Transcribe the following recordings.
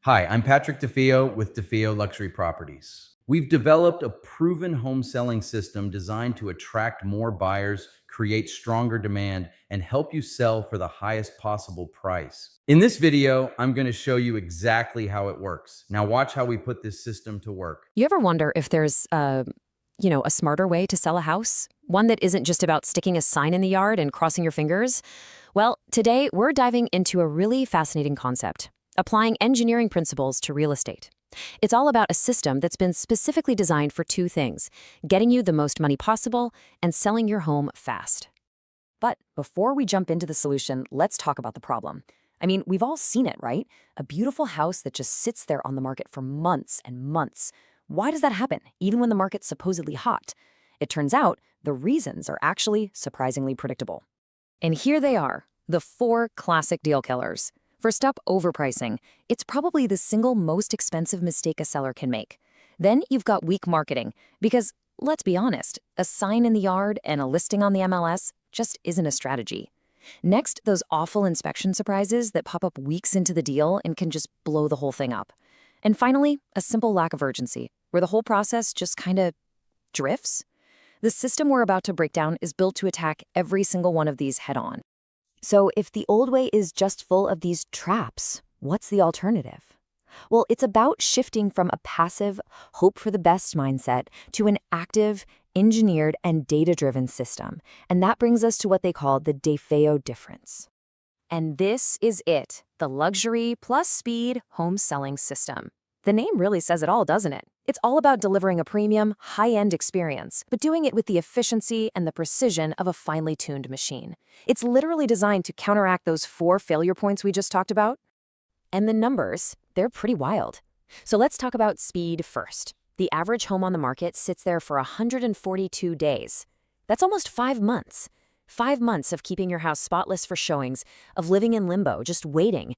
Hi, I'm Patrick DeFeo with DeFeo Luxury Properties. We've developed a proven home selling system designed to attract more buyers, create stronger demand, and help you sell for the highest possible price. In this video, I'm going to show you exactly how it works. Now watch how we put this system to work. You ever wonder if there's a smarter way to sell a house? One that isn't just about sticking a sign in the yard and crossing your fingers? Well, today we're diving into a really fascinating concept, applying engineering principles to real estate. It's all about a system that's been specifically designed for two things: getting you the most money possible and selling your home fast. But before we jump into the solution, let's talk about the problem. I mean, we've all seen it, right? A beautiful house that just sits there on the market for months and months. Why does that happen, even when the market's supposedly hot? It turns out the reasons are actually surprisingly predictable. And here they are, the 4 classic deal killers. First up, overpricing. It's probably the single most expensive mistake a seller can make. Then you've got weak marketing, because, let's be honest, a sign in the yard and a listing on the MLS just isn't a strategy. Next, those awful inspection surprises that pop up weeks into the deal and can just blow the whole thing up. And finally, a simple lack of urgency, where the whole process just kind of drifts. The system we're about to break down is built to attack every single one of these head-on. So if the old way is just full of these traps, what's the alternative? Well, it's about shifting from a passive, hope-for-the-best mindset to an active, engineered, and data-driven system. And that brings us to what they call the DeFeo difference. And this is it, the luxury plus speed home selling system. The name really says it all, doesn't it? It's all about delivering a premium, high-end experience, but doing it with the efficiency and the precision of a finely tuned machine. It's literally designed to counteract those 4 failure points we just talked about. And the numbers, they're pretty wild. So let's talk about speed first. The average home on the market sits there for 142 days. That's almost 5 months. 5 months of keeping your house spotless for showings, of living in limbo, just waiting.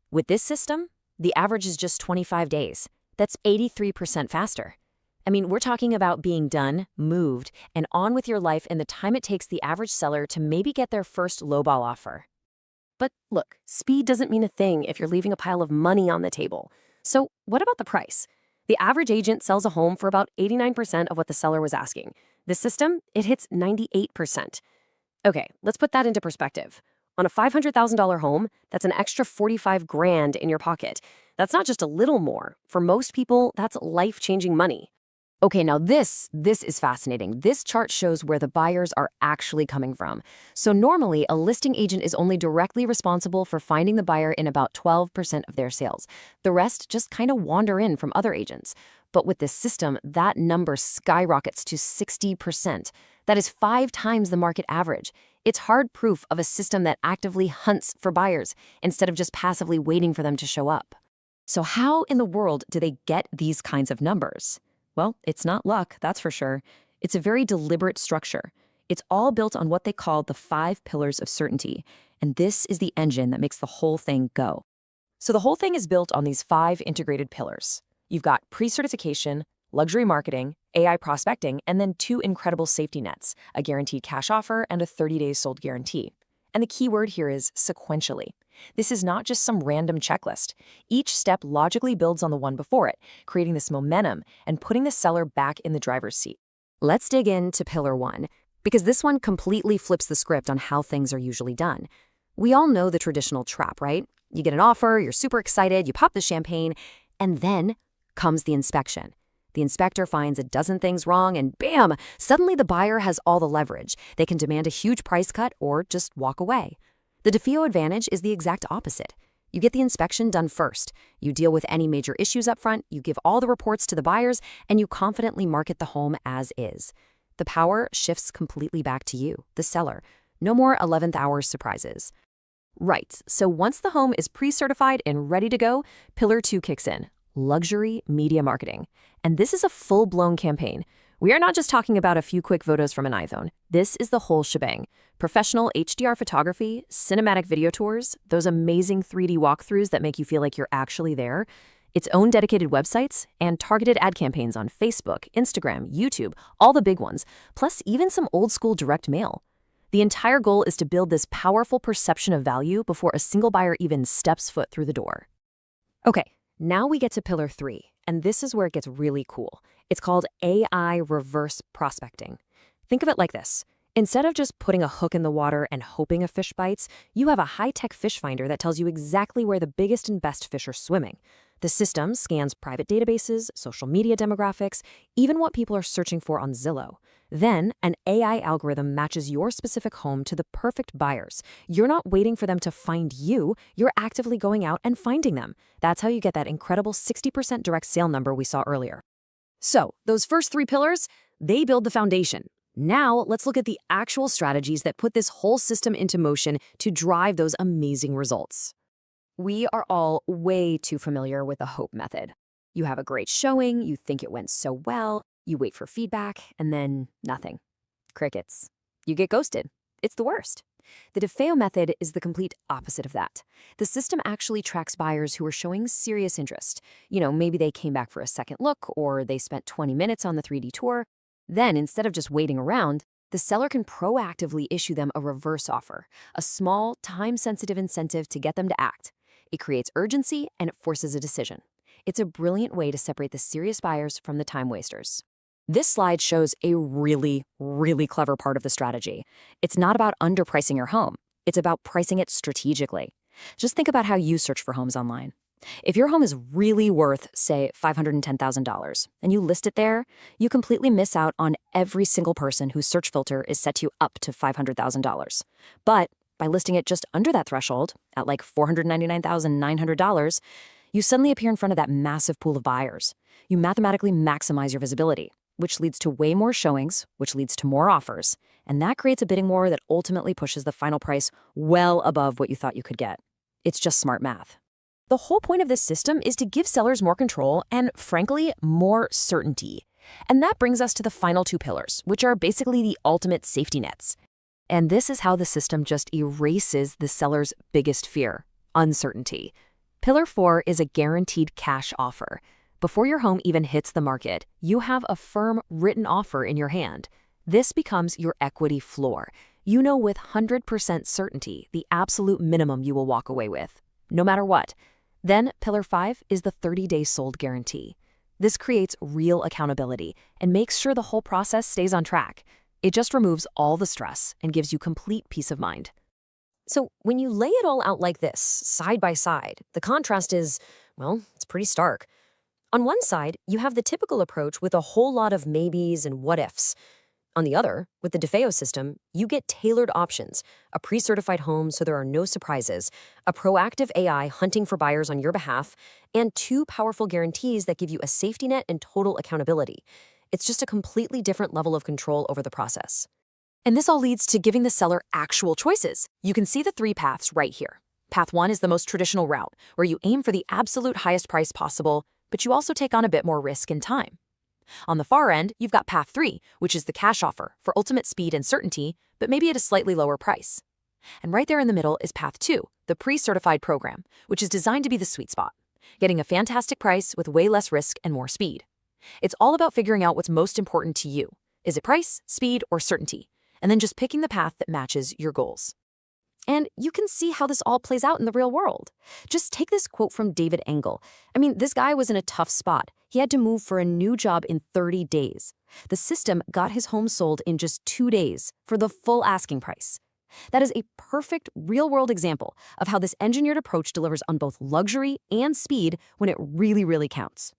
With this system, the average is just 25 days. That's 83% faster. I mean, we're talking about being done, moved, and on with your life in the time it takes the average seller to maybe get their first lowball offer. But look, speed doesn't mean a thing if you're leaving a pile of money on the table. So what about the price? The average agent sells a home for about 89% of what the seller was asking. This system, it hits 98%. Okay, let's put that into perspective. On a $500,000 home, that's an extra 45 grand in your pocket. That's not just a little more. For most people, that's life-changing money. Okay, now this is fascinating. This chart shows where the buyers are actually coming from. So normally, a listing agent is only directly responsible for finding the buyer in about 12% of their sales. The rest just kind of wander in from other agents. But with this system, that number skyrockets to 60%. That is 5 times the market average. It's hard proof of a system that actively hunts for buyers instead of just passively waiting for them to show up. So how in the world do they get these kinds of numbers? Well, it's not luck, that's for sure. It's a very deliberate structure. It's all built on what they call the 5 pillars of certainty, and this is the engine that makes the whole thing go. So the whole thing is built on these 5 integrated pillars. You've got pre-certification, luxury marketing, AI prospecting, and then 2 incredible safety nets, a guaranteed cash offer and a 30 days sold guarantee. And the key word here is sequentially. This is not just some random checklist. Each step logically builds on the one before it, creating this momentum and putting the seller back in the driver's seat. Let's dig into pillar 1, because this one completely flips the script on how things are usually done. We all know the traditional trap, right? You get an offer, you're super excited, you pop the champagne, and then comes the inspection. The inspector finds a dozen things wrong and bam, suddenly the buyer has all the leverage. They can demand a huge price cut or just walk away. The DeFeo advantage is the exact opposite. You get the inspection done first. You deal with any major issues up front, you give all the reports to the buyers, and you confidently market the home as is. The power shifts completely back to you, the seller. No more 11th hour surprises. Right, so once the home is pre-certified and ready to go, pillar 2 kicks in. Luxury media marketing. And this is a full-blown campaign. We are not just talking about a few quick photos from an iPhone. This is the whole shebang. Professional HDR photography, cinematic video tours, those amazing 3D walkthroughs that make you feel like you're actually there, its own dedicated websites, and targeted ad campaigns on Facebook, Instagram, YouTube, all the big ones, plus even some old-school direct mail. The entire goal is to build this powerful perception of value before a single buyer even steps foot through the door. Okay, Now we get to pillar 3, and this is where it gets really cool. It's called AI reverse prospecting. Think of it like this. Instead of just putting a hook in the water and hoping a fish bites, you have a high-tech fish finder that tells you exactly where the biggest and best fish are swimming. The system scans private databases, social media demographics, even what people are searching for on Zillow. Then, an AI algorithm matches your specific home to the perfect buyers. You're not waiting for them to find you, you're actively going out and finding them. That's how you get that incredible 60% direct sale number we saw earlier. So, those first 3 pillars, they build the foundation. Now, let's look at the actual strategies that put this whole system into motion to drive those amazing results. We are all way too familiar with the hope method. You have a great showing, you think it went so well, you wait for feedback, and then nothing. Crickets. You get ghosted. It's the worst. The DeFeo method is the complete opposite of that. The system actually tracks buyers who are showing serious interest. Maybe they came back for a second look, or they spent 20 minutes on the 3D tour. Then, instead of just waiting around, the seller can proactively issue them a reverse offer, a small, time-sensitive incentive to get them to act. It creates urgency and it forces a decision. It's a brilliant way to separate the serious buyers from the time wasters. This slide shows a really, really clever part of the strategy. It's not about underpricing your home. It's about pricing it strategically. Just think about how you search for homes online. If your home is really worth, say, $510,000, and you list it there, you completely miss out on every single person whose search filter is set you up to $500,000. But by listing it just under that threshold, at like $499,900, you suddenly appear in front of that massive pool of buyers. You mathematically maximize your visibility, which leads to way more showings, which leads to more offers, and that creates a bidding war that ultimately pushes the final price well above what you thought you could get. It's just smart math. The whole point of this system is to give sellers more control and, frankly, more certainty. And that brings us to the final 2 pillars, which are basically the ultimate safety nets. And this is how the system just erases the seller's biggest fear, uncertainty. Pillar 4 is a guaranteed cash offer. Before your home even hits the market, you have a firm written offer in your hand. This becomes your equity floor. You know with 100% certainty the absolute minimum you will walk away with, no matter what. Then, pillar 5 is the 30-day sold guarantee. This creates real accountability and makes sure the whole process stays on track. It just removes all the stress and gives you complete peace of mind. So, when you lay it all out like this, side by side, the contrast is, well, it's pretty stark. On one side, you have the typical approach with a whole lot of maybes and what-ifs. On the other, with the DeFeo system, you get tailored options, a pre-certified home so there are no surprises, a proactive AI hunting for buyers on your behalf, and 2 powerful guarantees that give you a safety net and total accountability. It's just a completely different level of control over the process. And this all leads to giving the seller actual choices. You can see the 3 paths right here. Path 1 is the most traditional route, where you aim for the absolute highest price possible, but you also take on a bit more risk and time. On the far end, you've got Path 3, which is the cash offer for ultimate speed and certainty, but maybe at a slightly lower price. And right there in the middle is Path 2, the pre-certified program, which is designed to be the sweet spot, getting a fantastic price with way less risk and more speed. It's all about figuring out what's most important to you. Is it price, speed, or certainty? And then just picking the path that matches your goals. And you can see how this all plays out in the real world. Just take this quote from David Engel. This guy was in a tough spot. He had to move for a new job in 30 days. The system got his home sold in just 2 days for the full asking price. That is a perfect real-world example of how this engineered approach delivers on both luxury and speed when it really, really counts.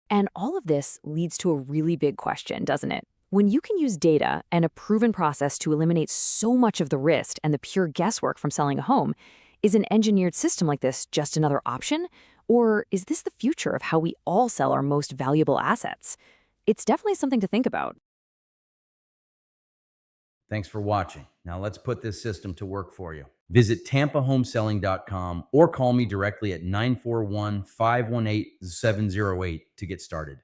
And all of this leads to a really big question, doesn't it? When you can use data and a proven process to eliminate so much of the risk and the pure guesswork from selling a home, is an engineered system like this just another option? Or is this the future of how we all sell our most valuable assets? It's definitely something to think about. Thanks for watching. Now let's put this system to work for you. Visit tampahomeselling.com or call me directly at 941-518-708 to get started.